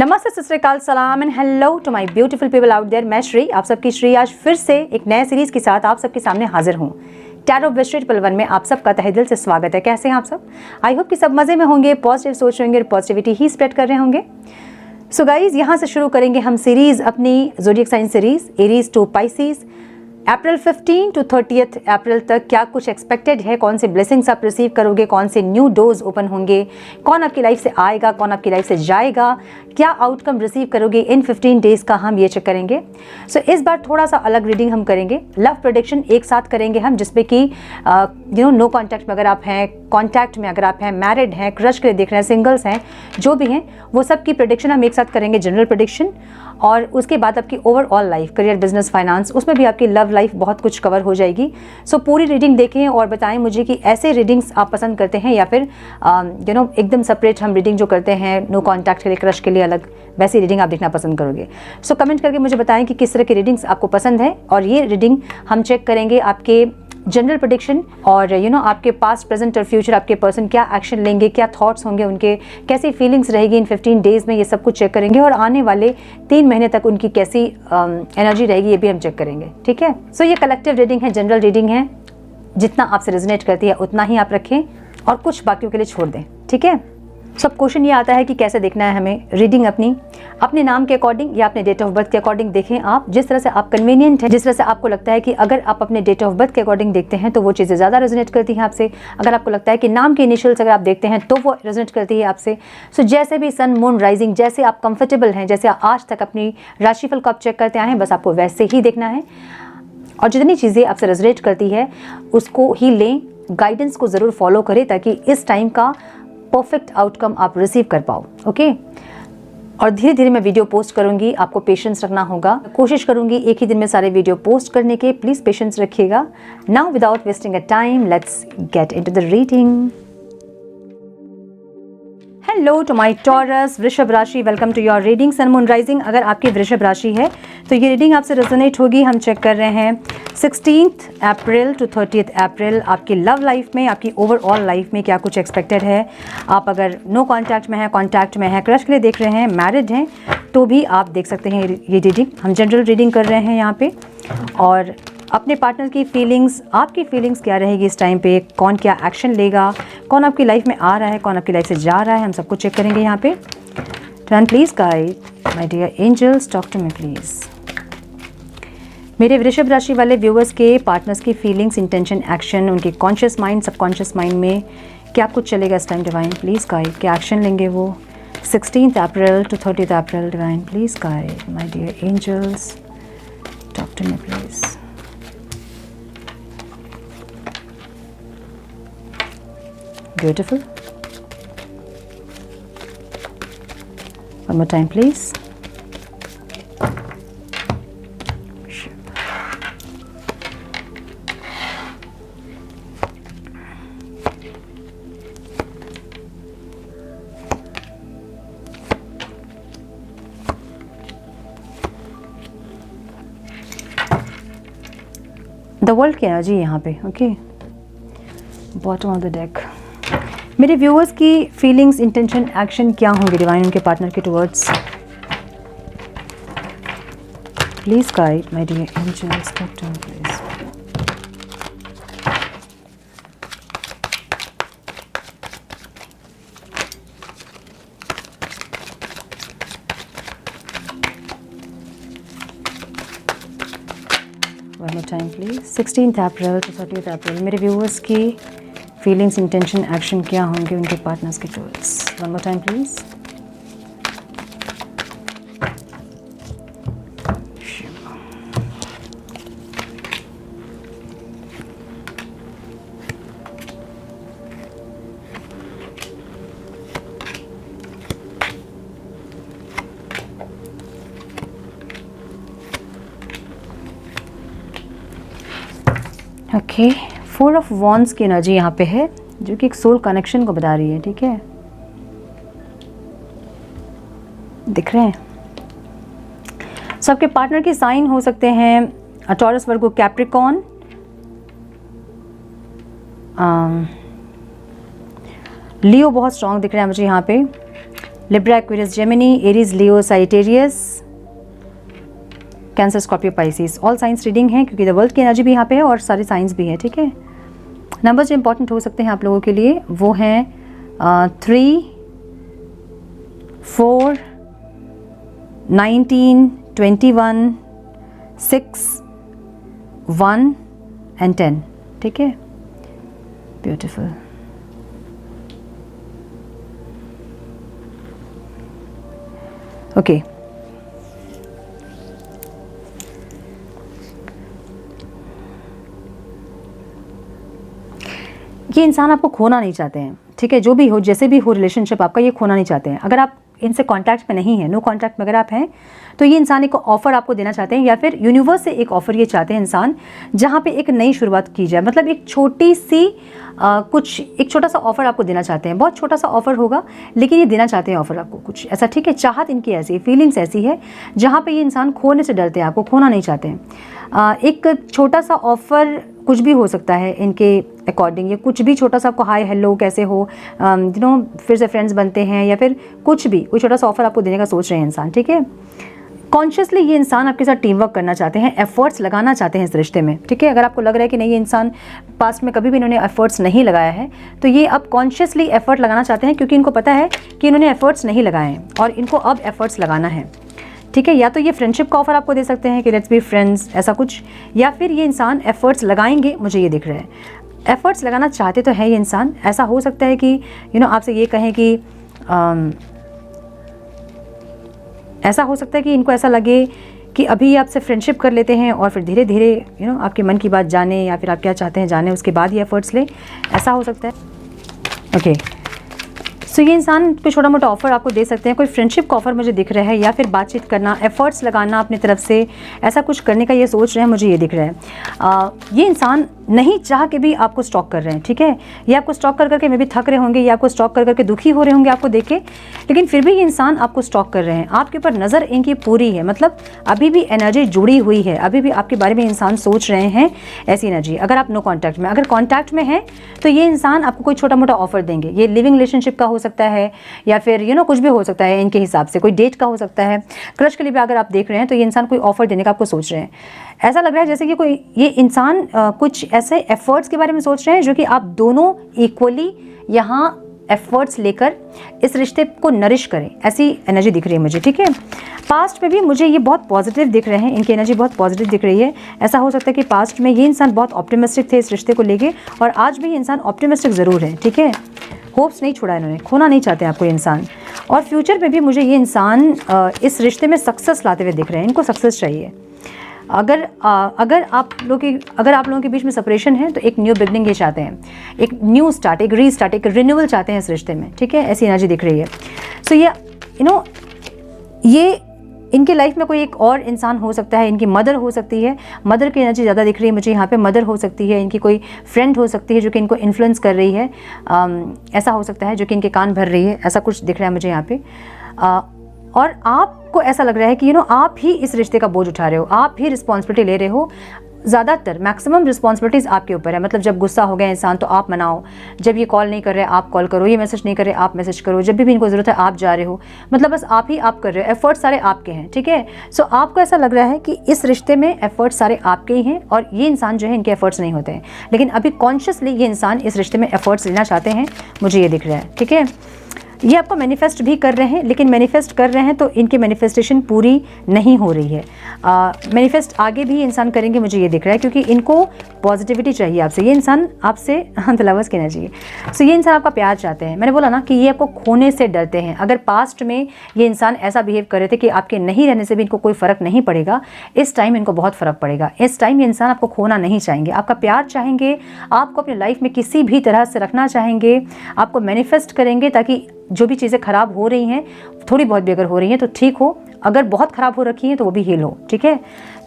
नमस्ते, सत श्री अकाल, सलाम and hello to my beautiful people out there. मैं श्री, आप सबकी श्री आज फिर से एक नए सीरीज के साथ आप सबके सामने हाजिर हूँ। टैरो विस्ट्रेट पल1 में आप सबका तहे दिल से स्वागत है। कैसे हैं आप सब? आई होप कि सब मजे में होंगे, पॉजिटिव सोच रहे होंगे और पॉजिटिविटी ही स्प्रेड कर रहे होंगे। सो गाइज, यहाँ से शुरू करेंगे हम सीरीज, अपनी zodiac sign series Aries to Pisces. April 15 to 30 April तक क्या कुछ एक्सपेक्टेड है, कौन से ब्लेसिंग्स आप रिसीव करोगे, कौन से न्यू डोर्स ओपन होंगे, कौन आपकी लाइफ से आएगा, कौन आपकी लाइफ से जाएगा, क्या आउटकम रिसीव करोगे इन 15 डेज का, हम ये चेक करेंगे। सो इस बार थोड़ा सा अलग रीडिंग हम करेंगे। लव प्रेडिक्शन एक साथ करेंगे हम, जिसमें कि नो कॉन्टैक्ट में अगर आप हैं, कॉन्टैक्ट में अगर आप हैं, मैरिड हैं, क्रश के लिए देख रहे हैं, सिंगल्स हैं, जो भी हैं वो सब की प्रेडिक्शन हम एक साथ करेंगे, जनरल प्रेडिक्शन। और उसके बाद आपकी overall life, career, business, finance, उसमें भी आपकी लव लाइफ बहुत कुछ कवर हो जाएगी। सो पूरी रीडिंग देखें और बताएं मुझे कि ऐसे रीडिंग्स आप पसंद करते हैं या फिर एकदम सेपरेट हम रीडिंग जो करते हैं नो कॉन्टैक्ट के लिए, क्रश के लिए अलग, वैसी रीडिंग आप देखना पसंद करोगे। सो कमेंट करके मुझे बताएं कि किस तरह की रीडिंग्स आपको पसंद है। और ये रीडिंग हम चेक करेंगे आपके जनरल प्रेडिक्शन और आपके पास्ट, प्रेजेंट और फ्यूचर, आपके पर्सन क्या एक्शन लेंगे, क्या थॉट्स होंगे उनके, कैसी फीलिंग्स रहेगी इन 15 डेज में, ये सब कुछ चेक करेंगे। और आने वाले 3 महीने तक उनकी कैसी एनर्जी रहेगी ये भी हम चेक करेंगे। ठीक है। सो ये कलेक्टिव रीडिंग है, जनरल रीडिंग है, जितना आपसे रेजोनेट करती है उतना ही आप रखें और कुछ बाकियों के लिए छोड़ दें। ठीक है। सब क्वेश्चन ये आता है कि कैसे देखना है हमें रीडिंग, अपने नाम के अकॉर्डिंग या अपने डेट ऑफ बर्थ के अकॉर्डिंग देखें आप, जिस तरह से आप कन्वीनियंट है, जिस तरह से आपको लगता है कि अगर आप अपने डेट ऑफ बर्थ के अकॉर्डिंग देखते हैं तो वो चीज़ें ज़्यादा रेजोनेट करती हैं आपसे। अगर आपको लगता है कि नाम के इनिशियल्स अगर आप देखते हैं तो वो रेजोनेट करती है आपसे। सो जैसे भी सन, मून, राइजिंग, जैसे आप कंफर्टेबल हैं, जैसे आज तक अपनी राशिफल को आप चेक करते आए हैं, बस आपको वैसे ही देखना है। और जितनी चीज़ें आपसे रेजोनेट करती है उसको ही लें, गाइडेंस को ज़रूर फॉलो करें ताकि इस टाइम का परफेक्ट आउटकम आप रिसीव कर पाओ। ओके। और धीरे धीरे मैं वीडियो पोस्ट करूंगी, आपको पेशेंस रखना होगा। कोशिश करूंगी एक ही दिन में सारे वीडियो पोस्ट करने के, प्लीज पेशेंस रखिएगा। Now without wasting a time, let's get into the reading. Hello to my Taurus वृषभ राशि, welcome to your reading sun, moon, rising. अगर आपकी वृषभ राशि है तो ये रीडिंग आपसे रेजोनेट होगी। हम चेक कर रहे हैं 16 अप्रैल टू 30 अप्रैल आपकी लव लाइफ में, आपकी ओवरऑल लाइफ में क्या कुछ एक्सपेक्टेड है। आप अगर नो कॉन्टैक्ट में है, कॉन्टैक्ट में है, क्रश के लिए देख रहे हैं, मैरिड हैं, तो भी आप देख सकते हैं ये रीडिंग। हम जनरल रीडिंग कर रहे हैं यहाँ पे। और अपने पार्टनर की फीलिंग्स, आपकी फीलिंग्स क्या रहेगी इस टाइम पे, कौन क्या एक्शन लेगा, कौन आपकी लाइफ में आ रहा है, कौन आपकी लाइफ से जा रहा है, हम सबको चेक करेंगे यहाँ पे। Turn please guide my dear angels, talk to me please. मेरे वृषभ राशि वाले व्यूअर्स के पार्टनर्स की फीलिंग्स, इंटेंशन, एक्शन, उनके कॉन्शियस माइंड, सबकॉन्शियस माइंड में क्या कुछ चलेगा इस टाइम। डिवाइन प्लीज गाइड, क्या एक्शन लेंगे वो 16 April to 30 April. Divine please guide my dear angels, talk to me please. Beautiful. One more time, please. The world की एनर्जी यहाँ पे, okay. Bottom of the deck. मेरे viewers की feelings, intention, action क्या होंगे डिवाइन उनके पार्टनर के towards. Please guide my dear angels, talk to me please. One more time please. 16 April to 30 April मेरे व्यूअर्स की फीलिंग्स, इंटेंशन, एक्शन क्या होंगे उनके पार्टनर्स के towards. One more time please. Okay, 4 of wands की energy यहाँ पे है जो कि एक सोल कनेक्शन को बता रही है। ठीक है, दिख रहे हैं सबके पार्टनर के साइन हो सकते हैं टॉरस, वर्गो, कैप्रिकॉर्न, लियो बहुत स्ट्रांग दिख रहा है मुझे यहाँ पे। Libra, Aquarius, Gemini, Aries, Leo, Sagittarius, Cancer, Scorpio, Pisces. All signs reading है क्योंकि द वर्ल्ड की एनर्जी भी यहाँ पे है और सारे साइंस भी है, ठीक है। नंबर्स जो इंपॉर्टेंट हो सकते हैं आप लोगों के लिए वो हैं 3, 4, 19, 21, 6, 1 एंड 10, ठीक है। ब्यूटिफुल। ओके, ये इंसान आपको खोना नहीं चाहते हैं, ठीक है। जो भी हो, जैसे भी हो रिलेशनशिप आपका, ये खोना नहीं चाहते हैं। अगर आप इनसे कांटेक्ट में नहीं है, नो कांटेक्ट में अगर आप हैं, तो ये इंसान एक ऑफ़र आपको देना चाहते हैं या फिर यूनिवर्स से एक ऑफ़र ये चाहते हैं इंसान, जहाँ पे एक नई शुरुआत की जाए। मतलब एक छोटी सी एक छोटा सा ऑफ़र आपको देना चाहते हैं। बहुत छोटा सा ऑफ़र होगा लेकिन ये देना चाहते हैं ऑफ़र आपको कुछ ऐसा, ठीक है। चाहत इनकी ऐसी, फीलिंग्स ऐसी है जहाँ पे ये इंसान खोने से डरते हैं, आपको खोना नहीं चाहते हैं। एक छोटा सा ऑफ़र कुछ भी हो सकता है इनके अकॉर्डिंग, ये कुछ भी छोटा सा आपको हाय हेलो कैसे हो, फिर से फ्रेंड्स बनते हैं या फिर कुछ भी, कोई छोटा सा ऑफ़र आपको देने का सोच रहे हैं इंसान, ठीक है। कॉन्शियसली ये इंसान आपके साथ टीम वर्क करना चाहते हैं, एफर्ट्स लगाना चाहते हैं इस रिश्ते में, ठीक है। अगर आपको लग रहा है कि नहीं ये इंसान पास्ट में कभी भी इन्होंने एफर्ट्स नहीं लगाया है, तो ये अब कॉन्शियसली एफर्ट लगाना चाहते हैं क्योंकि इनको पता है कि इन्होंने एफर्ट्स नहीं लगाए हैं और इनको अब एफर्ट्स लगाना है, ठीक है। या तो ये फ्रेंडशिप का ऑफर आपको दे सकते हैं कि लेट्स बी फ्रेंड्स, ऐसा कुछ, या फिर ये इंसान एफर्ट्स लगाएंगे, मुझे ये दिख रहा है। एफर्ट्स लगाना चाहते तो है ये इंसान। ऐसा हो सकता है कि आपसे ये कहें कि ऐसा हो सकता है कि इनको ऐसा लगे कि अभी आपसे फ्रेंडशिप कर लेते हैं और फिर धीरे धीरे आपके मन की बात जाने या फिर आप क्या चाहते हैं जाने, उसके बाद ये एफर्ट्स ले, ऐसा हो सकता है। ओके, सो ये इंसान कोई छोटा मोटा ऑफर आपको दे सकते हैं, कोई फ्रेंडशिप का ऑफर मुझे दिख रहा है, या फिर बातचीत करना, एफर्ट्स लगाना अपनी तरफ से, ऐसा कुछ करने का ये सोच रहे हैं, मुझे ये दिख रहा है। ये इंसान नहीं चाह के भी आपको स्टॉक कर रहे हैं, ठीक है। ये आपको स्टॉक कर करके मे भी थक रहे होंगे, या आपको स्टॉक कर करके दुखी हो रहे होंगे आपको देख के, लेकिन फिर भी ये इंसान आपको स्टॉक कर रहे हैं। आपके ऊपर नज़र इनकी पूरी है, मतलब अभी भी एनर्जी जुड़ी हुई है, अभी भी आपके बारे में इंसान सोच रहे हैं, ऐसी एनर्जी। अगर आप नो कॉन्टैक्ट में, अगर कॉन्टैक्ट में है तो ये इंसान आपको कोई छोटा मोटा ऑफर देंगे। ये लिविंग रिलेशनशिप का हो सकता है या फिर कुछ भी हो सकता है इनके हिसाब से, कोई डेट का हो सकता है। क्रश के लिए भी अगर आप देख रहे हैं तो ये इंसान कोई ऑफर देने का आपको सोच रहे हैं। ऐसा लग रहा है जैसे कि ये इंसान कुछ ऐसे एफर्ट्स के बारे में सोच रहे हैं जो कि आप दोनों इक्वली यहाँ एफर्ट्स लेकर इस रिश्ते को नरिश करें, ऐसी एनर्जी दिख रही है मुझे, ठीक है। पास्ट में भी मुझे ये बहुत पॉजिटिव दिख रहे हैं, इनकी एनर्जी बहुत पॉजिटिव दिख रही है। ऐसा हो सकता है कि पास्ट में ये इंसान बहुत ऑप्टिमिस्टिक थे इस रिश्ते को लेके, और आज भी ये इंसान ऑप्टिमिस्टिक ज़रूर है, ठीक है। होप्स नहीं छोड़ा इन्होंने, खोना नहीं चाहते आपको ये इंसान। और फ्यूचर में भी मुझे ये इंसान इस रिश्ते में सक्सेस लाते हुए दिख रहे हैं, इनको सक्सेस चाहिए। अगर आप लोगों के बीच में सेपरेशन है तो एक न्यू बिगनिंग ये चाहते हैं, एक न्यू स्टार्ट, एक रीस्टार्ट, एक रिन्यूअल चाहते हैं इस रिश्ते में, ठीक है। ऐसी एनर्जी दिख रही है। सो ये इनके लाइफ में कोई एक और इंसान हो सकता है, इनकी मदर हो सकती है, मदर की एनर्जी ज़्यादा दिख रही है मुझे यहाँ पे। मदर हो सकती है, इनकी कोई फ्रेंड हो सकती है जो कि इनको इन्फ्लुएंस कर रही है, ऐसा हो सकता है, जो कि इनके कान भर रही है, ऐसा कुछ दिख रहा है मुझे यहाँ पे। और आपको ऐसा लग रहा है कि आप ही इस रिश्ते का बोझ उठा रहे हो, आप ही रिस्पॉन्सिबिलिटी ले रहे हो। ज़्यादातर मैक्सिमम रिस्पॉन्सिबिलिटीज़ आपके ऊपर है। मतलब जब गुस्सा हो गया इंसान तो आप मनाओ, जब ये कॉल नहीं कर रहे आप कॉल करो, ये मैसेज नहीं कर रहे आप मैसेज करो, जब भी इनको ज़रूरत है आप जा रहे हो, मतलब बस आप कर रहे हो, एफर्ट सारे आपके हैं, ठीक है। सो आपको ऐसा लग रहा है कि इस रिश्ते में एफर्ट सारे आपके ही हैं और ये इंसान जो है इनके एफर्ट्स नहीं होते हैं, लेकिन अभी कॉन्शियसली ये इंसान इस रिश्ते में एफर्ट्स लेना चाहते हैं, मुझे ये दिख रहा है, ठीक है। ये आपको मैनिफेस्ट भी कर रहे हैं, लेकिन मैनिफेस्ट कर रहे हैं तो इनकी मैनिफेस्टेशन पूरी नहीं हो रही है। मैनिफेस्ट आगे भी इंसान करेंगे, मुझे ये दिख रहा है, क्योंकि इनको पॉजिटिविटी चाहिए आपसे। ये इंसान आपसे लवर्स की एनर्जी है। सो ये इंसान आपका प्यार चाहते हैं। मैंने बोला ना कि ये आपको खोने से डरते हैं। अगर पास्ट में ये इंसान ऐसा बिहेव कर रहे थे कि आपके नहीं रहने से भी इनको कोई फ़र्क नहीं पड़ेगा, इस टाइम इनको बहुत फ़र्क पड़ेगा। इस टाइम ये इंसान आपको खोना नहीं चाहेंगे, आपका प्यार चाहेंगे, आपको अपनी लाइफ में किसी भी तरह से रखना चाहेंगे, आपको मैनिफेस्ट करेंगे ताकि जो भी चीज़ें ख़राब हो रही हैं, थोड़ी बहुत भी अगर हो रही हैं तो ठीक हो, अगर बहुत ख़राब हो रखी हैं तो वो भी हील हो, ठीक है।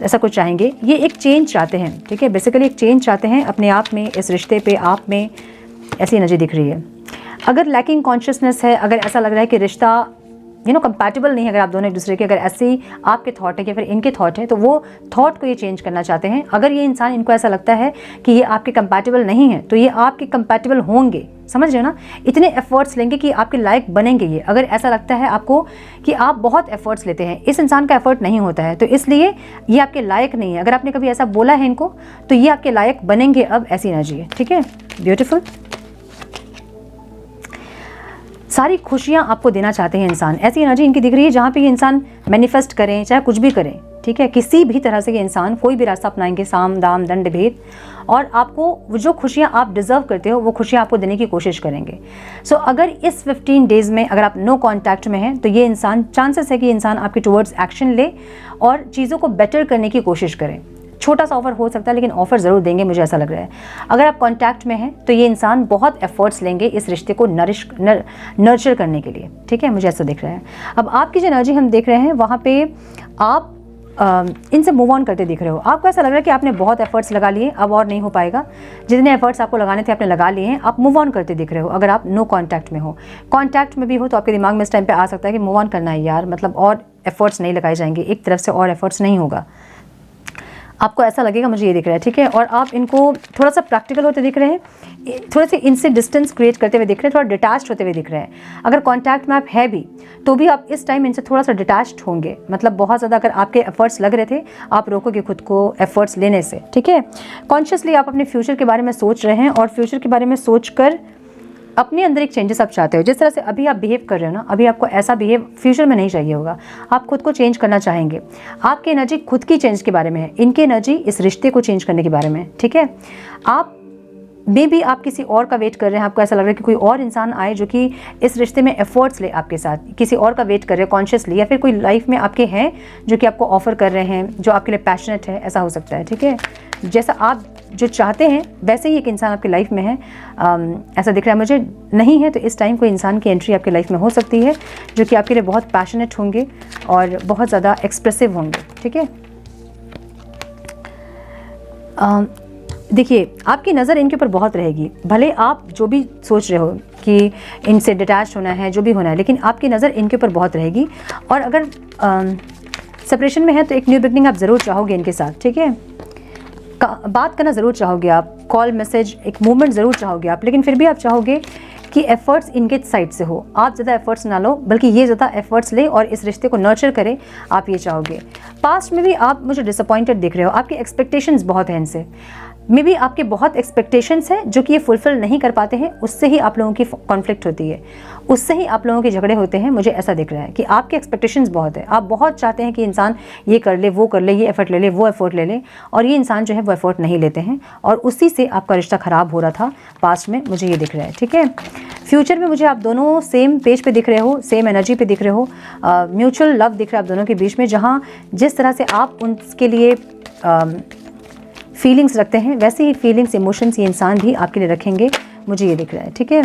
ऐसा कुछ चाहेंगे। ये एक चेंज चाहते हैं, ठीक है। बेसिकली एक चेंज चाहते हैं अपने आप में, इस रिश्ते पे, आप में, ऐसी एनर्जी दिख रही है। अगर लैकिंग कॉन्शियसनेस है, अगर ऐसा लग रहा है कि रिश्ता कंपैटिबल नहीं है अगर आप दोनों एक दूसरे के, अगर ऐसे ही आपके थॉट है या फिर इनके थॉट है, तो वो थॉट को ये चेंज करना चाहते हैं। अगर ये इंसान, इनको ऐसा लगता है कि ये आपके कंपैटिबल नहीं है, तो ये आपके कंपैटिबल होंगे, समझ रहे हो ना। इतने एफर्ट्स लेंगे कि आपके लायक बनेंगे ये। अगर ऐसा लगता है आपको कि आप बहुत एफर्ट्स लेते हैं, इस इंसान का एफर्ट नहीं होता है, तो इसलिए ये आपके लायक नहीं है। अगर आपने कभी ऐसा बोला है इनको, तो ये आपके लायक बनेंगे अब, ऐसी एनर्जी है, ठीक है। ब्यूटीफुल। सारी खुशियाँ आपको देना चाहते हैं इंसान, ऐसी एनर्जी इनकी दिख रही है जहाँ पे ये इंसान मैनिफेस्ट करें, चाहे कुछ भी करें, ठीक है। किसी भी तरह से ये इंसान कोई भी रास्ता अपनाएंगे, साम दाम दंड भेद, और आपको जो खुशियाँ आप डिज़र्व करते हो वो खुशियाँ आपको देने की कोशिश करेंगे। सो अगर इस 15 डेज़ में अगर आप नो कॉन्टैक्ट में हैं, तो ये इंसान, चांसेस है कि इंसान आपके टुवर्ड्स एक्शन ले और चीज़ों को बेटर करने की कोशिश करें। छोटा सा ऑफर हो सकता है, लेकिन ऑफर ज़रूर देंगे, मुझे ऐसा लग रहा है। अगर आप कांटेक्ट में हैं, तो ये इंसान बहुत एफर्ट्स लेंगे इस रिश्ते को नर्चर करने के लिए, ठीक है, मुझे ऐसा दिख रहा है। अब आपकी जो एनर्जी हम देख रहे हैं, वहाँ पे आप इनसे मूव ऑन करते दिख रहे हो। आपको ऐसा लग रहा है कि आपने बहुत एफर्ट्स लगा लिए, अब और नहीं हो पाएगा। जितने एफर्ट्स आपको लगाने थे आपने लगा लिए हैं, आप मूव ऑन करते दिख रहे हो। अगर आप नो कॉन्टैक्ट में हो, कॉन्टैक्ट में भी हो, तो आपके दिमाग में इस टाइम पे आ सकता है कि मूव ऑन करना है यार, मतलब और एफर्ट्स नहीं लगाए जाएंगे, एक तरफ से और एफर्ट्स नहीं होगा, आपको ऐसा लगेगा, मुझे ये दिख रहा है, ठीक है। और आप इनको थोड़ा सा प्रैक्टिकल होते दिख रहे हैं, थोड़े से इनसे डिस्टेंस क्रिएट करते हुए दिख रहे हैं, थोड़ा डिटैच्ड होते हुए दिख रहे हैं। अगर कांटेक्ट में आप है भी, तो भी आप इस टाइम इनसे थोड़ा सा डिटैच्ड होंगे, मतलब बहुत ज़्यादा अगर आपके एफर्ट्स लग रहे थे, आप रोकोगे खुद को एफर्ट्स लेने से, ठीक है। कॉन्शियसली आप अपने फ्यूचर के बारे में सोच रहे हैं, और फ्यूचर के बारे में सोच कर अपने अंदर एक चेंजेस आप चाहते हो। जिस तरह से अभी आप बिहेव कर रहे हो ना, अभी आपको ऐसा बिहेव फ्यूचर में नहीं चाहिए होगा, आप खुद को चेंज करना चाहेंगे। आपकी एनर्जी खुद की चेंज के बारे में है, इनकी एनर्जी इस रिश्ते को चेंज करने के बारे में, ठीक है। आप मे भी आप किसी और का वेट कर रहे हैं, आपको ऐसा लग रहा है कि कोई और इंसान आए जो कि इस रिश्ते में एफर्ट्स ले आपके साथ, किसी और का वेट कर रहे हैं कॉन्शियसली, या फिर कोई लाइफ में आपके हैं जो कि आपको ऑफर कर रहे हैं, जो आपके लिए पैशनेट है, ऐसा हो सकता है, ठीक है। जैसा आप जो चाहते हैं वैसे ही एक इंसान आपकी लाइफ में है, ऐसा दिख रहा है मुझे। नहीं है तो इस टाइम कोई इंसान की एंट्री आपकी लाइफ में हो सकती है जो कि आपके लिए बहुत पैशनेट होंगे और बहुत ज़्यादा एक्सप्रेसिव होंगे, ठीक है। देखिए, आपकी नज़र इनके ऊपर बहुत रहेगी, भले आप जो भी सोच रहे हो कि इनसे डिटैच होना है, जो भी होना है, लेकिन आपकी नज़र इनके ऊपर बहुत रहेगी। और अगर सेपरेशन में है तो एक न्यू बिगनिंग आप ज़रूर चाहोगे इनके साथ, ठीक है। बात करना ज़रूर चाहोगे आप, कॉल मैसेज, एक मूवमेंट ज़रूर चाहोगे आप, लेकिन फिर भी आप चाहोगे कि एफर्ट्स इनके साइड से हो, आप ज़्यादा एफर्ट्स ना लो, बल्कि ये ज़्यादा एफर्ट्स ले और इस रिश्ते को नर्चर करे, आप ये चाहोगे। पास्ट में भी आप मुझे डिसअपॉइंटेड दिख रहे हो, आपकी एक्सपेक्टेशंस बहुत हैं इनसे, मे बी आपके बहुत एक्सपेक्टेशंस हैं जो कि ये फुलफिल नहीं कर पाते हैं, उससे ही आप लोगों की कॉन्फ्लिक्ट होती है, उससे ही आप लोगों के झगड़े होते हैं। मुझे ऐसा दिख रहा है कि आपके एक्सपेक्टेशंस बहुत है, आप बहुत चाहते हैं कि इंसान ये कर ले, वो कर ले, ये एफर्ट ले ले, वो एफर्ट ले ले, और ये इंसान जो है वो एफर्ट नहीं लेते हैं, और उसी से आपका रिश्ता ख़राब हो रहा था पास्ट में, मुझे ये दिख रहा है, ठीक है। फ्यूचर में मुझे आप दोनों सेम पेज पे दिख रहे हो, सेम एनर्जी पे दिख रहे हो, म्यूचुअल लव दिख रहा है आप दोनों के बीच में, जहाँ जिस तरह से आप उनके लिए फीलिंग्स रखते हैं, वैसे ही फीलिंग्स, इमोशंस ये इंसान भी आपके लिए रखेंगे, मुझे ये दिख रहा है, ठीक है।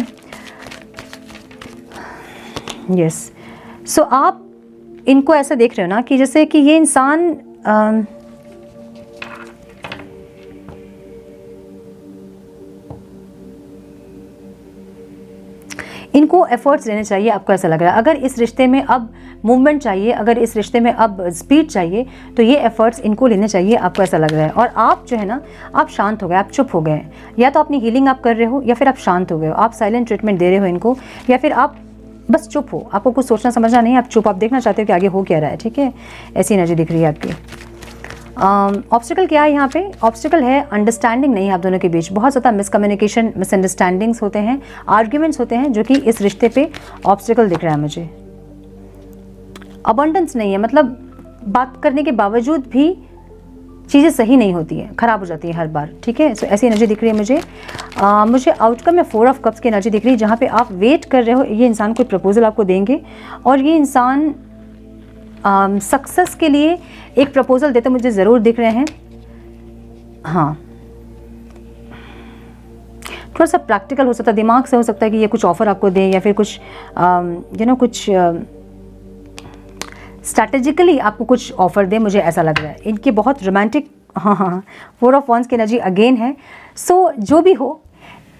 यस, सो आप इनको ऐसा देख रहे हो ना कि जैसे कि ये इंसान इनको एफर्ट्स लेने चाहिए, आपको ऐसा लग रहा है। अगर इस रिश्ते में अब मूवमेंट चाहिए, अगर इस रिश्ते में अब स्पीड चाहिए, तो ये एफर्ट्स इनको लेने चाहिए, आपको ऐसा लग रहा है। और आप जो है ना, आप शांत हो गए, आप चुप हो गए, या तो अपनी हीलिंग आप कर रहे हो, या फिर आप शांत हो गए हो, आप साइलेंट ट्रीटमेंट दे रहे हो इनको, या फिर आप बस चुप हो, आपको कुछ सोचना समझना नहीं, आप चुप, आप देखना चाहते हो कि आगे हो क्या रहा है, ठीक है। ऐसी एनर्जी दिख रही है आपकी। ऑब्स्टिकल क्या है यहाँ पे? ऑब्स्टिकल है अंडरस्टैंडिंग नहीं है आप दोनों के बीच, बहुत ज़्यादा मिसकम्युनिकेशन, मिसअंडरस्टैंडिंग्स होते हैं, आर्ग्यूमेंट्स होते हैं, जो कि इस रिश्ते पे ऑब्स्टिकल दिख रहा है मुझे। अबंडेंस नहीं है, मतलब बात करने के बावजूद भी चीज़ें सही नहीं होती हैं, ख़राब हो जाती हैं हर बार, ठीक है। सो ऐसी एनर्जी दिख रही है मुझे। मुझे आउटकम में 4 ऑफ कप्स की एनर्जी दिख रही है, जहाँ पे आप वेट कर रहे हो, ये इंसान कोई प्रपोजल आपको देंगे, और ये इंसान सक्सेस के लिए एक प्रपोजल देते मुझे ज़रूर दिख रहे हैं। हाँ, थोड़ा सा प्रैक्टिकल हो सकता है, दिमाग से हो सकता है कि ये कुछ ऑफ़र आपको दे, या फिर कुछ कुछ स्ट्रैटेजिकली आपको कुछ ऑफ़र दे, मुझे ऐसा लग रहा है। इनकी बहुत रोमांटिक, हाँ, 4 ऑफ वॉन्ड्स की एनर्जी अगेन है। सो जो भी हो,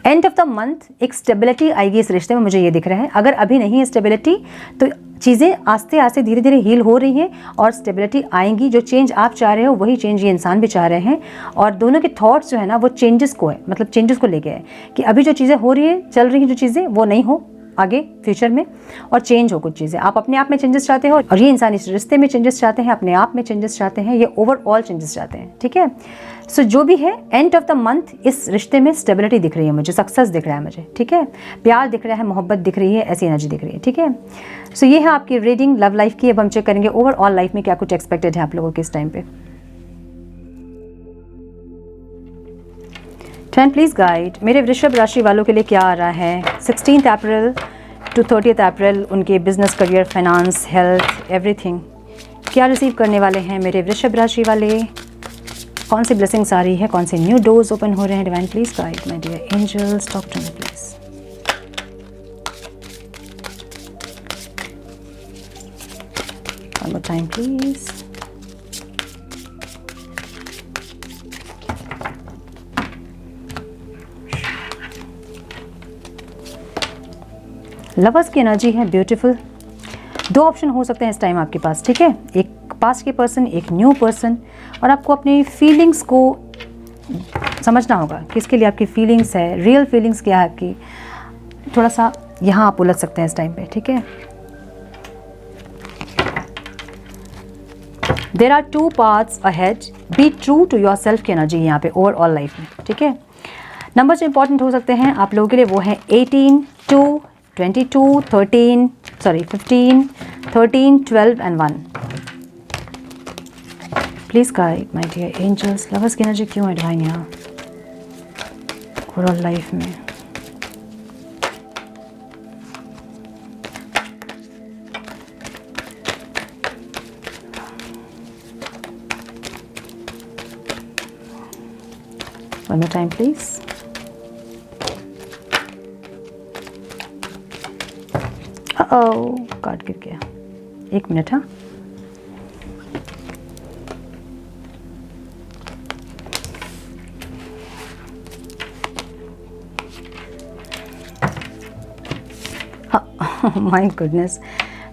एंड ऑफ द मंथ एक स्टेबिलिटी आएगी इस रिश्ते में, मुझे ये दिख रहा है। अगर अभी नहीं है स्टेबिलिटी तो चीज़ें आस्ते आस्ते धीरे धीरे हील हो रही हैं और स्टेबिलिटी आएंगी। जो चेंज आप चाह रहे हो वही चेंज ये इंसान भी चाह रहे हैं, और दोनों के थॉट्स जो है ना वो चेंजेस को है, मतलब चेंजेस को लेके है कि अभी जो चीज़ें हो रही है, चल रही हैं जो चीज़ें, वो नहीं हो आगे फ्यूचर में, और चेंज हो कुछ चीज़ें। आप अपने आप में चेंजेस चाहते हो और ये इंसान इस रिश्ते में चेंजेस चाहते हैं, अपने आप में चेंजेस चाहते हैं, ये ओवरऑल चेंजेस चाहते हैं, ठीक है। सो जो भी है, एंड ऑफ द मंथ इस रिश्ते में स्टेबिलिटी दिख रही है मुझे, सक्सेस दिख रहा है मुझे, ठीक है, प्यार दिख रहा है, मोहब्बत दिख रही है, ऐसी एनर्जी दिख रही है, ठीक है। सो ये है आपकी रीडिंग लव लाइफ की। अब हम चेक करेंगे ओवरऑल लाइफ में क्या कुछ एक्सपेक्टेड है आप लोगों के इस टाइम पे। टैन प्लीज गाइड मेरे वृषभ राशि वालों के लिए क्या आ रहा है 16 अप्रैल टू 30 अप्रैल, उनके business, career, finance, health, everything. क्या रिसीव करने वाले हैं मेरे वृषभ राशि वाले, कौन सी ब्लेसिंग्स आ रही है, कौन से न्यू डोर्स ओपन हो रहे हैं। Divine please guide my dear angels, talk to me please. One more time please. Lovers की एनर्जी है ब्यूटीफुल। दो ऑप्शन हो सकते हैं इस टाइम आपके पास, ठीक है, एक पास्ट के पर्सन, एक न्यू पर्सन, और आपको अपनी फीलिंग्स को समझना होगा कि इसके लिए आपकी फीलिंग्स है, रियल फीलिंग्स क्या है आपकी। थोड़ा सा यहाँ आप उलझ सकते हैं इस टाइम पे, ठीक है। There are 2 paths ahead, be true to yourself की एनर्जी यहाँ पे ओवरऑल लाइफ में, ठीक है। नंबर जो इंपॉर्टेंट हो सकते हैं आप लोगों के लिए वो हैं 18, 2, 22, 13, 15, 13, 12 and 1। Please guide my dear angels, lovers की एनर्जी क्यों है डिवाइन यहाँ ओवरऑल लाइफ में। One more time please. Card गिर गया, 1 मिनट। हाँ, माय गुडनेस,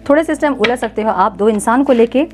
थोड़े से इस टाइम उलझ सकते हो आप। दो इंसान को लेके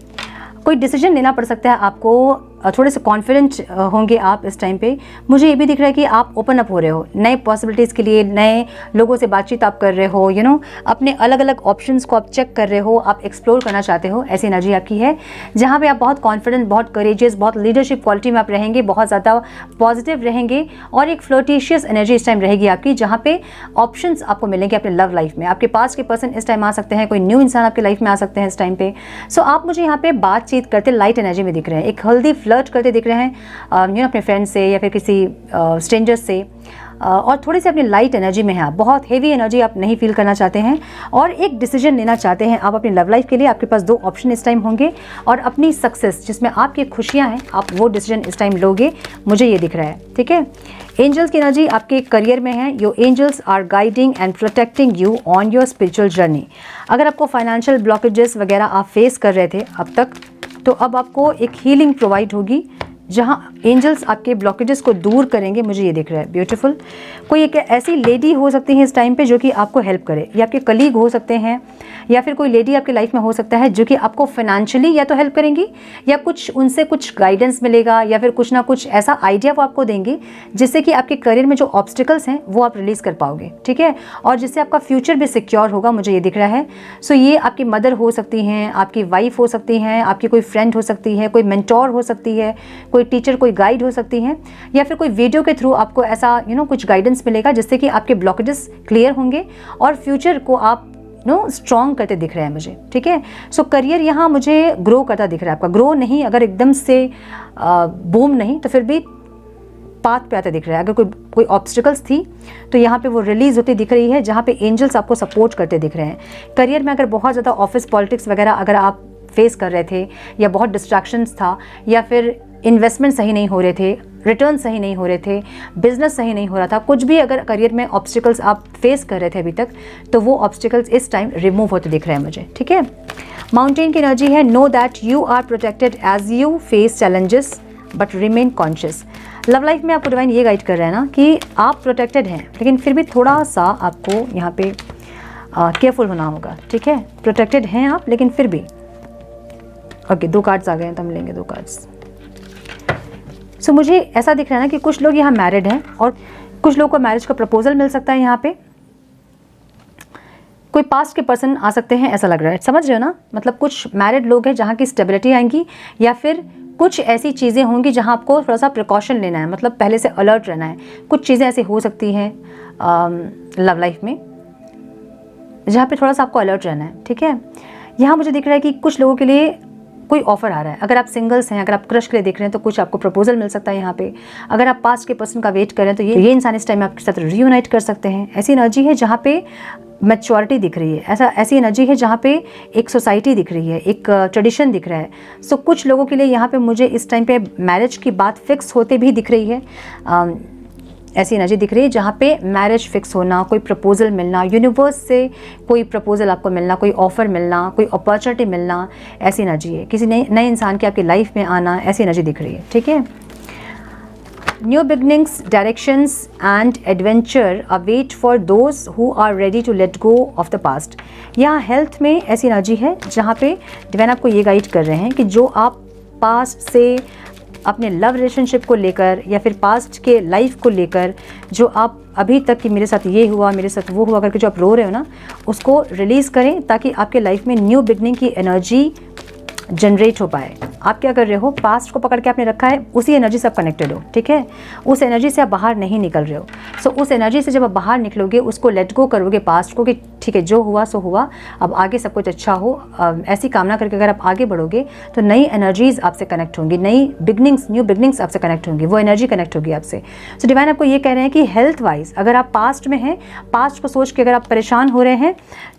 कोई डिसीजन लेना पड़ सकता है आपको, थोड़े से कॉन्फिडेंट होंगे आप इस टाइम पे। मुझे ये भी दिख रहा है कि आप ओपन अप हो रहे हो नए पॉसिबिलिटीज़ के लिए, नए लोगों से बातचीत आप कर रहे हो, यू नो, अपने अलग अलग ऑप्शंस को आप चेक कर रहे हो, आप एक्सप्लोर करना चाहते हो। ऐसी एनर्जी आपकी है जहाँ पे आप बहुत कॉन्फिडेंट, बहुत करेजियस, बहुत लीडरशिप क्वालिटी में आप रहेंगे, बहुत ज़्यादा पॉजिटिव रहेंगे, और एक फ्लर्टिशियस एनर्जी इस टाइम रहेगी आपकी, जहाँ पे ऑप्शंस आपको मिलेंगे अपने लव लाइफ में। आपके पास के पर्सन इस टाइम आ सकते हैं, कोई न्यू इंसान आपके लाइफ में आ सकते हैं इस टाइम पे। सो आप मुझे यहाँ पे बातचीत करते लाइट एनर्जी में दिख रहे हैं, एक हेल्दी फ्लर्ट करते दिख रहे हैं, यू नो, अपने फ्रेंड से या फिर किसी स्ट्रेंजर्स से, और थोड़ी सी अपनी लाइट एनर्जी में है आप, बहुत हेवी एनर्जी आप नहीं फील करना चाहते हैं, और एक डिसीजन लेना चाहते हैं आप अपनी लव लाइफ के लिए। आपके पास 2 ऑप्शन इस टाइम होंगे, और अपनी सक्सेस जिसमें आपकी खुशियां हैं, आप वो डिसीजन इस टाइम लोगे, मुझे ये दिख रहा है, ठीक है। एंजल्स की एनर्जी आपके करियर में है। Your angels are guiding and protecting you on your spiritual journey. अगर आपको फाइनेंशियल ब्लॉकेजेस वगैरह आप फेस कर रहे थे अब तक, तो अब आपको एक हीलिंग प्रोवाइड होगी, जहां एंजल्स आपके ब्लॉकेजेस को दूर करेंगे, मुझे ये दिख रहा है ब्यूटीफुल। कोई एक ऐसी लेडी हो सकती है इस टाइम पे जो कि आपको हेल्प करे, या आपके कलीग हो सकते हैं, या फिर कोई लेडी आपकी लाइफ में हो सकता है जो कि आपको फाइनेंशियली या तो हेल्प करेंगी, या कुछ उनसे कुछ गाइडेंस मिलेगा, या फिर कुछ ना कुछ ऐसा आइडिया वो आपको देंगे जिससे कि आपके करियर में जो ऑब्स्टिकल्स हैं वो आप रिलीज़ कर पाओगे, ठीक है, और जिससे आपका फ्यूचर भी सिक्योर होगा, मुझे ये दिख रहा है। सो ये आपकी मदर हो सकती हैं, आपकी वाइफ हो सकती हैं, आपकी कोई फ्रेंड हो सकती है, कोई मेंटोर हो सकती है, कोई टीचर, कोई गाइड हो सकती हैं, या फिर कोई वीडियो के थ्रू आपको ऐसा कुछ गाइडेंस मिलेगा जिससे कि आपके ब्लॉकेजेस क्लियर होंगे और फ्यूचर को आप स्ट्रॉन्ग करते दिख रहे हैं मुझे, ठीक है। सो करियर यहाँ मुझे ग्रो करता दिख रहा है आपका, ग्रो नहीं, अगर एकदम से बूम नहीं तो फिर भी पाथ पे आते दिख रहा है। अगर कोई ऑब्स्टिकल्स थी तो यहाँ पे वो रिलीज होती दिख रही है, जहाँ पे एंजल्स आपको सपोर्ट करते दिख रहे हैं। करियर में अगर बहुत ज़्यादा ऑफिस पॉलिटिक्स वगैरह अगर आप फेस कर रहे थे, या बहुत डिस्ट्रैक्शंस था, या फिर इन्वेस्टमेंट सही नहीं हो रहे थे, रिटर्न सही नहीं हो रहे थे, बिजनेस सही नहीं हो रहा था, कुछ भी अगर करियर में ऑब्स्टिकल्स आप फेस कर रहे थे अभी तक, तो वो ऑब्स्टिकल्स इस टाइम रिमूव होते दिख रहे हैं मुझे, ठीक है। माउंटेन की एनर्जी है, know that you are protected as you face challenges but remain conscious. Love life में आपको डिवाइन ये गाइड कर रहे हैं ना कि आप प्रोटेक्टेड हैं, लेकिन फिर भी थोड़ा सा आपको यहाँ पे केयरफुल होना होगा, ठीक है। प्रोटेक्टेड हैं आप, लेकिन फिर भी ओके 2 कार्ड्स आ गए हैं तो हम लेंगे 2 कार्ड्स। सो मुझे ऐसा दिख रहा है ना कि कुछ लोग यहाँ मैरिड हैं और कुछ लोगों को मैरिज का प्रपोजल मिल सकता है। यहाँ पे कोई पास्ट के पर्सन आ सकते हैं, ऐसा लग रहा है, समझ रहे हो ना। मतलब कुछ मैरिड लोग हैं जहाँ की स्टेबिलिटी आएंगी, या फिर कुछ ऐसी चीज़ें होंगी जहाँ आपको थोड़ा सा प्रिकॉशन लेना है, मतलब पहले से अलर्ट रहना है। कुछ चीज़ें ऐसी हो सकती हैं लव लाइफ में जहाँ पे थोड़ा सा आपको अलर्ट रहना है, ठीक है। यहाँ मुझे दिख रहा है कि कुछ लोगों के लिए कोई ऑफर आ रहा है। अगर आप सिंगल्स हैं, अगर आप क्रश के लिए देख रहे हैं तो कुछ आपको प्रपोजल मिल सकता है यहाँ पे। अगर आप पास्ट के पर्सन का वेट कर रहे हैं तो ये इंसान इस टाइम में आपके साथ रियूनाइट कर सकते हैं। ऐसी एनर्जी है जहाँ पे मैच्योरिटी दिख रही है, ऐसी एनर्जी है जहाँ पे एक सोसाइटी दिख रही है, एक ट्रेडिशन दिख रहा है। सो कुछ लोगों के लिए यहाँ पे मुझे इस टाइम पे मैरिज की बात फिक्स होते भी दिख रही है। ऐसी एनर्जी दिख रही है जहाँ पे मैरिज फिक्स होना, कोई प्रपोजल मिलना, यूनिवर्स से कोई प्रपोजल आपको मिलना, कोई ऑफर मिलना, कोई अपॉर्चुनिटी मिलना, ऐसी एनर्जी है। किसी नए इंसान के आपकी लाइफ में आना, ऐसी एनर्जी दिख रही है, ठीक है। New beginnings, directions and adventure await for those who are ready to let go of the past. यहाँ हेल्थ में ऐसी एनर्जी है जहाँ पे डिवाइन आपको ये गाइड कर रहे हैं कि जो आप पास्ट से अपने लव रिलेशनशिप को लेकर या फिर पास्ट के लाइफ को लेकर जो आप अभी तक कि मेरे साथ ये हुआ, मेरे साथ वो हुआ करके जो आप रो रहे हो ना, उसको रिलीज़ करें ताकि आपके लाइफ में न्यू बिगनिंग की एनर्जी जनरेट हो पाए। आप क्या कर रहे हो, पास्ट को पकड़ के आपने रखा है, उसी एनर्जी से आप कनेक्टेड हो, ठीक है। उस एनर्जी से आप बाहर नहीं निकल रहे हो। सो उस एनर्जी से जब आप बाहर निकलोगे, उसको लेट गो करोगे पास्ट को कि ठीक है जो हुआ सो हुआ, अब आगे सब कुछ अच्छा हो, ऐसी कामना करके अगर आप आगे बढ़ोगे तो नई एनर्जीज आपसे कनेक्ट होंगी, नई बिगनिंग्स, न्यू बिगनिंग्स आपसे कनेक्ट होंगी, वो एनर्जी कनेक्ट होगी आपसे। सो डिवाइन आपको ये कह रहे हैं कि हेल्थ वाइज अगर आप पास्ट में हैं, पास्ट को सोच के अगर आप परेशान हो रहे हैं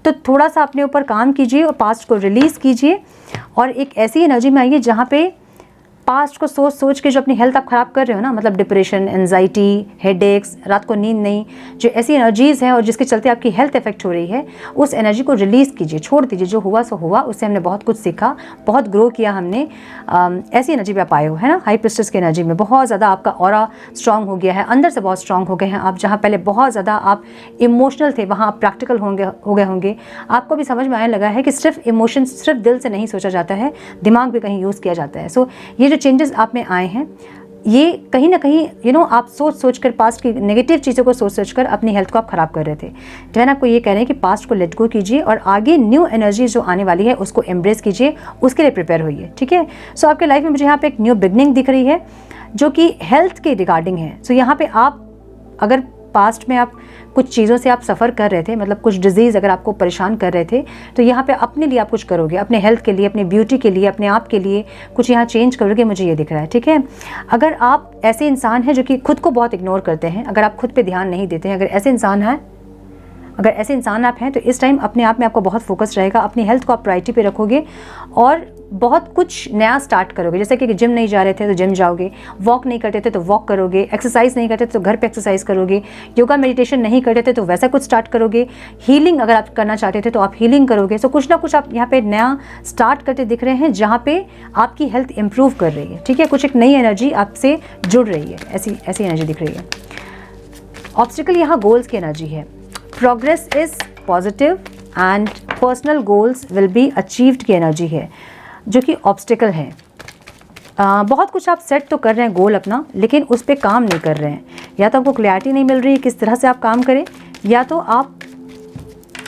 तो थोड़ा सा अपने ऊपर काम कीजिए और पास्ट को रिलीज़ कीजिए और एक ऐसी एनर्जी में आइए जहाँ पे पास्ट को सोच सोच के जो अपनी हेल्थ आप ख़राब कर रहे हो ना, मतलब डिप्रेशन, एंजाइटी, हेडेक्स, रात को नींद नहीं, जो ऐसी एनर्जीज़ हैं और जिसके चलते आपकी हेल्थ इफेक्ट हो रही है, उस एनर्जी को रिलीज़ कीजिए, छोड़ दीजिए। जो हुआ सो हुआ, उससे हमने बहुत कुछ सीखा, बहुत ग्रो किया हमने। ऐसी एनर्जी पे आप आए हो, है ना। हाई प्रिस्टेस की एनर्जी में बहुत ज़्यादा आपका ऑरा स्ट्रांग हो गया है, अंदर से बहुत स्ट्रांग हो गए हैं आप। जहाँ पहले बहुत ज़्यादा आप इमोशनल थे, वहाँ आप प्रैक्टिकल हो गए होंगे। आपको भी समझ में आने लगा है कि सिर्फ इमोशन, सिर्फ दिल से नहीं सोचा जाता है, दिमाग भी कहीं यूज़ किया जाता है। सो ये जो चेंजेस आप में आए हैं, ये कहीं ना कहीं आप सोच कर पास्ट की नेगेटिव चीज़ों को सोच कर अपनी हेल्थ को आप ख़राब कर रहे थे। डिवाइन आपको ये कह रहे हैं कि पास्ट को लेट गो कीजिए और आगे न्यू एनर्जी जो आने वाली है उसको एम्ब्रेस कीजिए, उसके लिए प्रिपेयर होइए, ठीक है। सो आपके लाइफ में मुझे यहाँ पे एक न्यू बिगनिंग दिख रही है जो कि हेल्थ के रिगार्डिंग है। सो यहाँ पे आप अगर पास्ट में आप कुछ चीज़ों से आप सफ़र कर रहे थे, मतलब कुछ डिजीज़ अगर आपको परेशान कर रहे थे, तो यहाँ पे अपने लिए आप कुछ करोगे, अपने हेल्थ के लिए, अपनी ब्यूटी के लिए, अपने आप के लिए कुछ यहाँ चेंज करोगे, मुझे ये दिख रहा है, ठीक है। अगर आप ऐसे इंसान हैं जो कि खुद को बहुत इग्नोर करते हैं, अगर आप खुद पे ध्यान नहीं देते हैं, अगर ऐसे इंसान आप हैं तो इस टाइम अपने आप में आपको बहुत फोकस रहेगा, अपनी हेल्थ को आप प्रायोरिटी पे रखोगे और बहुत कुछ नया स्टार्ट करोगे। जैसे कि जिम नहीं जा रहे थे तो जिम जाओगे, वॉक नहीं करते थे तो वॉक करोगे, एक्सरसाइज नहीं करते थे तो घर पे एक्सरसाइज करोगे, योगा मेडिटेशन नहीं करते थे तो वैसा कुछ स्टार्ट करोगे, हीलिंग अगर आप करना चाहते थे तो आप हीलिंग करोगे। सो कुछ ना कुछ आप यहाँ पे नया स्टार्ट करते दिख रहे हैं जहाँ पे आपकी हेल्थ इंप्रूव कर रही है, ठीक है। कुछ एक नई एनर्जी आपसे जुड़ रही है, ऐसी एनर्जी दिख रही है। ऑब्स्टिकल यहाँ गोल्स की एनर्जी है। Progress is positive and personal goals will be achieved की एनर्जी है, जो कि ऑब्स्टिकल है। बहुत कुछ आप सेट तो कर रहे हैं गोल अपना, लेकिन उस पर काम नहीं कर रहे हैं। या तो आपको क्लैरिटी नहीं मिल रही है किस तरह से आप काम करें, या तो आप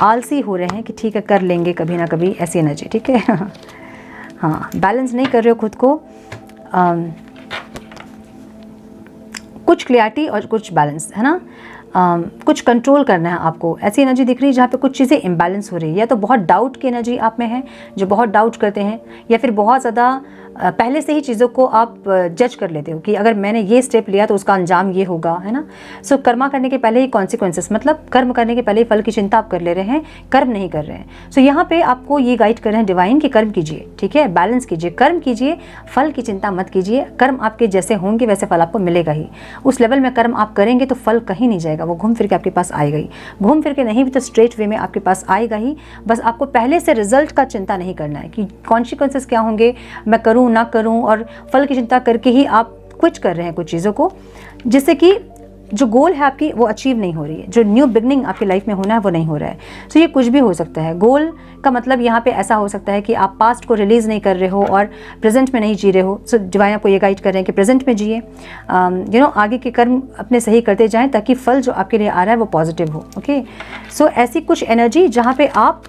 आलसी हो रहे हैं कि ठीक है कर लेंगे कभी ना कभी, ऐसी एनर्जी, ठीक है। हाँ, बैलेंस नहीं कर रहे हो खुद को, कुछ क्लैरिटी और कुछ बैलेंस, है ना। कुछ कंट्रोल करना है आपको, ऐसी एनर्जी दिख रही है जहाँ पे कुछ चीज़ें इम्बैलेंस हो रही है। या तो बहुत डाउट की एनर्जी आप में है, जो बहुत डाउट करते हैं, या फिर बहुत ज़्यादा पहले से ही चीज़ों को आप जज कर लेते हो कि अगर मैंने ये स्टेप लिया तो उसका अंजाम ये होगा, है ना। सो कर्मा करने के पहले ही कॉन्सिक्वेंसेस, मतलब कर्म करने के पहले ही फल की चिंता आप कर ले रहे हैं, कर्म नहीं कर रहे हैं। सो यहाँ पे आपको ये गाइड कर रहे हैं डिवाइन कि कर्म कीजिए, ठीक है, बैलेंस कीजिए, कर्म कीजिए, फल की चिंता मत कीजिए। कर्म आपके जैसे होंगे वैसे फल आपको मिलेगा ही। उस लेवल में कर्म आप करेंगे तो फल कहीं नहीं जाएगा, वो घूम फिर के आपके पास आएगा ही। घूम फिर के नहीं भी तो स्ट्रेट वे में आपके पास आएगा ही। बस आपको पहले से रिजल्ट का चिंता नहीं करना है कि कॉन्सिक्वेंसेस क्या होंगे, मैं करूँ ना करूँ, और फल की चिंता करके ही आप क्विट कर रहे हैं कुछ चीज़ों को, जिससे कि जो गोल है आपकी वो अचीव नहीं हो रही है, जो न्यू बिगनिंग आपकी लाइफ में होना है वो नहीं हो रहा है। सो ये कुछ भी हो सकता है। गोल का मतलब यहाँ पे ऐसा हो सकता है कि आप पास्ट को रिलीज़ नहीं कर रहे हो और प्रेजेंट में नहीं जी रहे हो। सो डिवाइन आपको ये गाइड कर रहे हैं कि प्रेजेंट में जिए, आगे के कर्म अपने सही करते जाएं ताकि फल जो आपके लिए आ रहा है वो पॉजिटिव हो। ओके, सो ऐसी कुछ एनर्जी जहाँ पे आप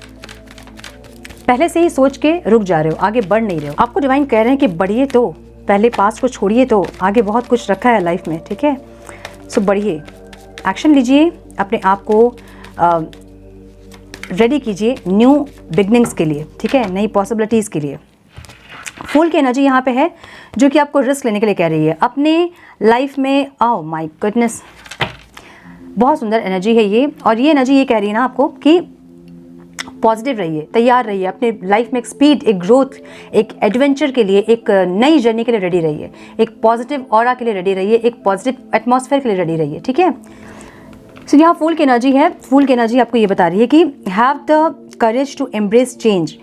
पहले से ही सोच के रुक जा रहे हो, आगे बढ़ नहीं रहे हो। आपको डिवाइन कह रहे हैं कि बढ़िए, तो पहले पास्ट को छोड़िए, तो आगे बहुत कुछ रखा है लाइफ में। ठीक है, सो बढ़िए, एक्शन लीजिए, अपने आप को रेडी कीजिए न्यू बिगनिंग्स के लिए। ठीक है, नई पॉसिबिलिटीज़ के लिए। फूल की एनर्जी यहाँ पे है जो कि आपको रिस्क लेने के लिए कह रही है अपने लाइफ में। ओह माय गुडनेस, बहुत सुंदर एनर्जी है ये। और ये एनर्जी ये कह रही है ना आपको कि पॉजिटिव रहिए, तैयार रहिए, अपने लाइफ में एक स्पीड, एक ग्रोथ, एक एडवेंचर के लिए, एक नई जर्नी के लिए रेडी रहिए, एक पॉजिटिव ऑरा के लिए रेडी रहिए, एक पॉजिटिव एटमॉस्फेयर के लिए रेडी रहिए। ठीक है, सो यहाँ फूल की एनर्जी है। फूल की एनर्जी आपको ये बता रही है कि have the courage to embrace change,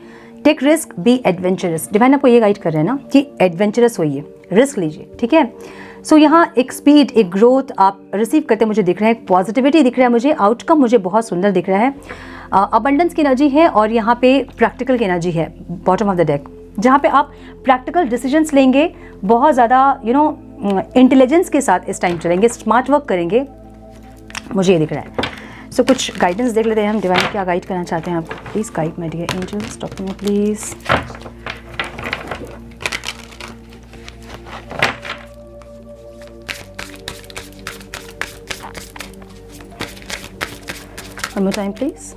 take risk, be adventurous. Divine आपको ये गाइड कर रहे हैं ना कि एडवेंचरस होइए, रिस्क लीजिए। ठीक है, सो यहाँ एक स्पीड, एक ग्रोथ आप रिसीव करते मुझे दिख रहे हैं, एक पॉजिटिविटी दिख रहा है मुझे, आउटकम मुझे बहुत सुंदर दिख रहा है। अबंडेंस की एनर्जी है और यहाँ पे प्रैक्टिकल की एनर्जी है बॉटम ऑफ द डेक, जहाँ पे आप प्रैक्टिकल डिसीजंस लेंगे, बहुत ज़्यादा इंटेलिजेंस के साथ इस टाइम चलेंगे, स्मार्ट वर्क करेंगे, मुझे ये दिख रहा है। सो कुछ गाइडेंस देख लेते हैं हम, डिवाइन क्या गाइड करना चाहते हैं आपको। Please guide my dear angels, talk to me please. One more time, please.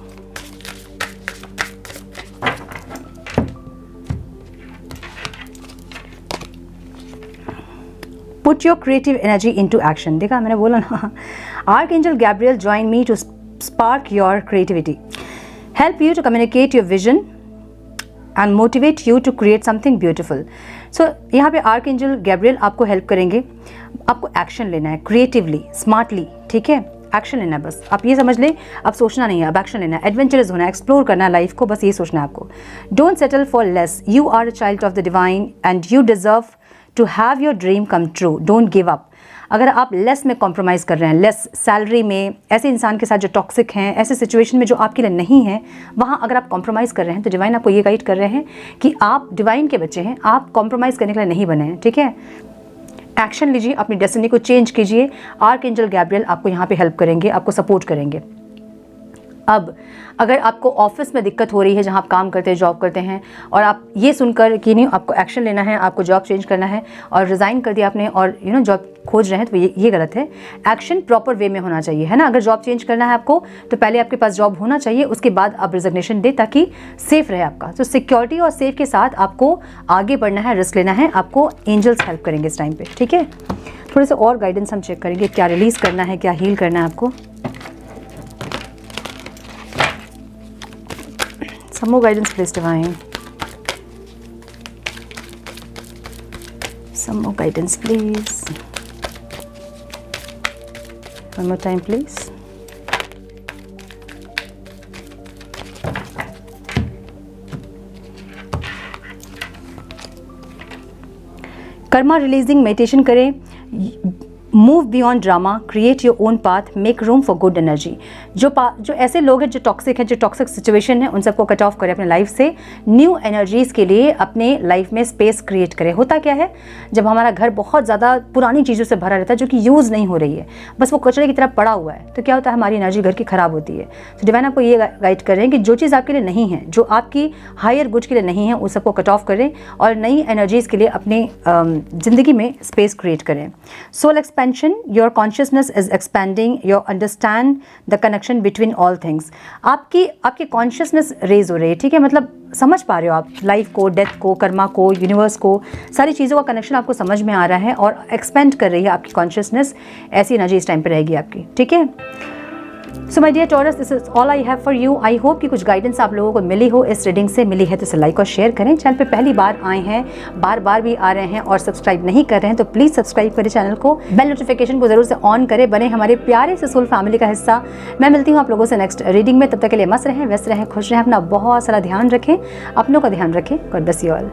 Put your creative energy into action. देखा मैंने बोला ना, Archangel Gabriel join me to spark your creativity, help you to communicate your vision and motivate you to create something beautiful. So यहाँ पे Archangel Gabriel आपको help करेंगे, आपको action लेना है क्रिएटिवली, स्मार्टली। ठीक है, एक्शन लेना है बस, आप ये समझ लें, अब सोचना नहीं है, अब एक्शन लेना है, एडवेंचरस होना है, एक्सप्लोर करना है लाइफ को, बस ये सोचना है आपको। Don't settle for less, you are a child of the divine and you deserve to have your dream come true, don't give up. अगर आप लेस में कॉम्प्रोमाइज़ कर रहे हैं, लेस सैलरी में, ऐसे इंसान के साथ जो टॉक्सिक हैं, ऐसे सिचुएशन में जो आपके लिए नहीं है, वहाँ अगर आप कॉम्प्रोमाइज़ कर रहे हैं तो डिवाइन आपको ये गाइड कर रहे हैं कि आप डिवाइन के बच्चे हैं, आप कॉम्प्रोमाइज़ करने के लिए नहीं बने हैं। ठीक है, एक्शन लीजिए, अपनी डेस्टिनी को चेंज कीजिए। आर्कएंजल गैब्रियल आपको यहाँ पे हेल्प करेंगे, आपको सपोर्ट करेंगे। अब अगर आपको ऑफिस में दिक्कत हो रही है, जहाँ आप काम करते हैं, जॉब करते हैं, और आप ये सुनकर कि नहीं आपको एक्शन लेना है, आपको जॉब चेंज करना है और रिज़ाइन कर दिया आपने और जॉब खोज रहे हैं, तो ये गलत है। एक्शन प्रॉपर वे में होना चाहिए, है ना। अगर जॉब चेंज करना है आपको तो पहले आपके पास जॉब होना चाहिए, उसके बाद आप रिजिग्नेशन दे ताकि सेफ रहे आपका। तो सिक्योरिटी और सेफ के साथ आपको आगे बढ़ना है, रिस्क लेना है, आपको एंजल्स हेल्प करेंगे इस टाइम पे। ठीक है, थोड़े से और गाइडेंस हम चेक करेंगे, क्या रिलीज़ करना है, क्या हील करना है आपको। Some more guidance, please, divine. Some more guidance, please. One more time, please. Karma releasing meditation करें, move beyond drama, create your own path, make room for good energy. जो ऐसे लोग हैं जो टॉक्सिक है, जो टॉक्सिक सिचुएशन है, उन सबको कट ऑफ करें अपने लाइफ से, न्यू एनर्जीज़ के लिए अपने लाइफ में स्पेस क्रिएट करें। होता क्या है, जब हमारा घर बहुत ज़्यादा पुरानी चीज़ों से भरा रहता है जो कि यूज़ नहीं हो रही है, बस वो कचरे की तरह पड़ा हुआ है, तो क्या होता है, हमारी एनर्जी घर की ख़राब होती है। तो डिवाइन आपको ये गाइड कर रहे हैं कि जो चीज़ आपके लिए नहीं है, जो आपकी हायर गुड के लिए नहीं है, उस सबको कट ऑफ करें और नई एनर्जीज़ के लिए अपनी ज़िंदगी में स्पेस क्रिएट करें। Soul expansion, your consciousness is expanding, your understand the connection between all things. आपकी कॉन्शियसनेस रेज हो रही है। ठीक है, मतलब समझ पा रहे हो आप लाइफ को, डेथ को, कर्मा को, यूनिवर्स को, सारी चीज़ों का कनेक्शन आपको समझ में आ रहा है और एक्सपेंड कर रही है आपकी कॉन्शियसनेस। ऐसी एनर्जी इस टाइम पे रहेगी आपकी। ठीक है, so my dear Taurus, this is all I have for you. I hope कि कुछ गाइडेंस आप लोगों को मिली हो, इस रीडिंग से मिली है तो इसे लाइक और शेयर करें। चैनल पे पहली बार आए हैं, बार बार भी आ रहे हैं और सब्सक्राइब नहीं कर रहे हैं तो प्लीज़ सब्सक्राइब करें चैनल को, बेल नोटिफिकेशन को जरूर से ऑन करें, बने हमारे प्यारे से सोल फैमिली का हिस्सा। मैं मिलती हूँ आप लोगों से नेक्स्ट रीडिंग में, तब तक के लिए मस्त रहें, व्यस्त रहें, खुश रहें, अपना बहुत सारा ध्यान रखें, अपनों का ध्यान रखें। God bless you all.